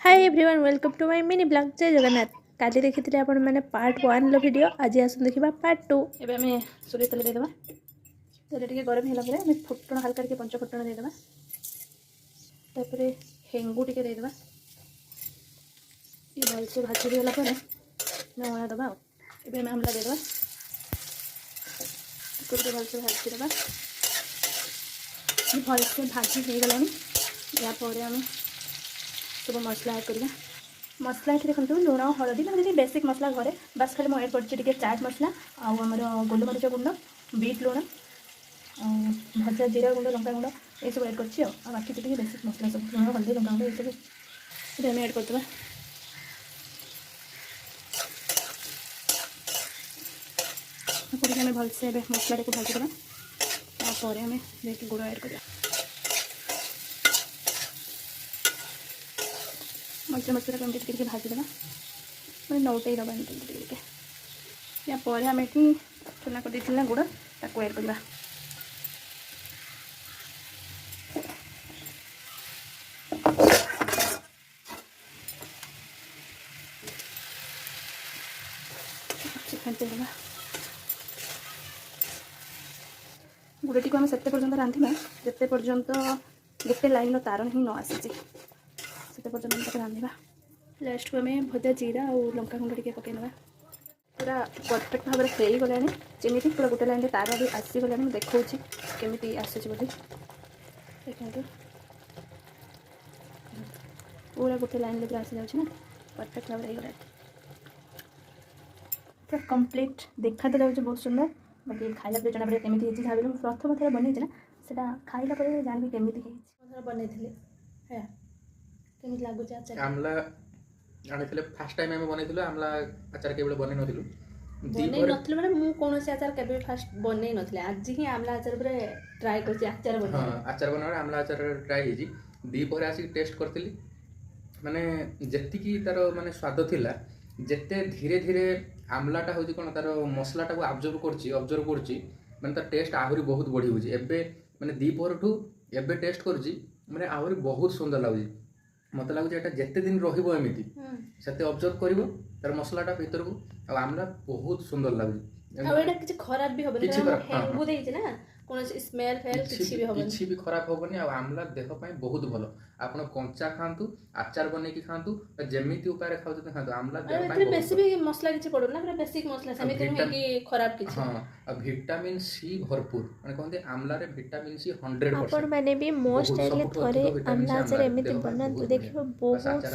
Hi everyone welcome to my mini blog जय जगन्नाथ। काली देखी आपण मैंने पार्ट 1 लो वीडियो आज आसन देखा पार्ट 2। एबे हमें सोरिष तेल देदेबा। तेल टिके गरम होला परे हमें फुटण हल्का टिके पंच फुटण देदेबा। तापरे हेंगु टिके देदेबा। ये भल से भाजी होला परे नवा दबा। एबे हमें आमला देदेबा। कुछ भल से भाजी देबा। भल से भाजी हो गलानी या परे हमें सब मसला ऐड करिया। मसला ये देखो लुण हलदी मैंने बेसिक मसला घरे बस खाली मुझे ऐड कर चाट मसला आमर गोलमरीच गुंड बीट लुण भजा जीरा गुंड लंका गुंड ये सब ऐड कर बाकी तो बेसिक मसला सब लुण हल्दी लंका गुंड ये सब ऐड करदे। आम भलसे मसला को भाजीदेवा तापर आम देखिए गुड़ ऐड करिया। मसला मसला कम टिके भाजीदेवा मैंने नौटे दबा टिके या पर आम ये चूना कर देना गुड़ ताको ऐड करवा। गुड़ टी आम से पर्यंत रांधिबा जिते पर्यंत गोटे लाइन तार ही न आसी से पर्यंत रांधिबा। लास्ट को आम भजा जीरा और लंका गुंड टिके पकईना पूरा परफेक्ट भाव में फ्राई गलानी चीनी पूरा गोटे लाइन तार भी आसीगला देखा केमी आसूँ बोली देखते पूरा गोटे लाइन लेकर आसी जाऊँ ना परफेक्ट भाव में पूरा कंप्लीट देखा तो जाऊँ बहुत सुंदर बाकी खाइला पे जना पड़े केमी भाविल प्रथम थर बनई ना से खाइला जानी केमी बनई है केमी लगुच आचार आमला आनी फास्ट टाइम आम बनई आमला आचार केवल बनई नथिलु बनई नथिलु माने मु कोनोसी आचार केबे फास्ट बनई नथिले आज ही आमला आचार पर ट्राई करछि आचार बना हां आचार बना आमला आचार ट्राई हेजी दी पर आसी टेस्ट करथिली माने जेति की तार माने स्वाद थिला जेते धीरे धीरे आमलाटा होजी कोन तार मसलाटा को ऑब्जर्व करछि माने तार टेस्ट आहुरी बहुत बढ़ी होजी एबे माने दी परठू एबे टेस्ट करछि माने आहुरी बहुत सुंदर लागुजी मत लगुच एटा जेते दिन रहिबो एमिति सेते ऑब्जर्व करिवो तार मसलाटा भीतर को आ आमला बहुत सुंदर लागुजी आ एटा किछ खराब भी होबे ना हेंगु देइछ ना कोन स्मेल फेल किछि भी खराब होबनी आ आमला देह पय बहुत भलो आपण कंचा खांतु आचार बने की खांतु जेमिति उपाय रे खाउत खांतु आमला देह पय बेसी भी मसला किछि पडो ना पूरा बेसिक मसला समिति में कि खराब किछि हां आ विटामिन सी भरपूर माने कहते आमला रे विटामिन सी 100% आपण माने भी मोस्ट एरिया थरे आमला आचार एमिति बनन तो देखिबो बहुत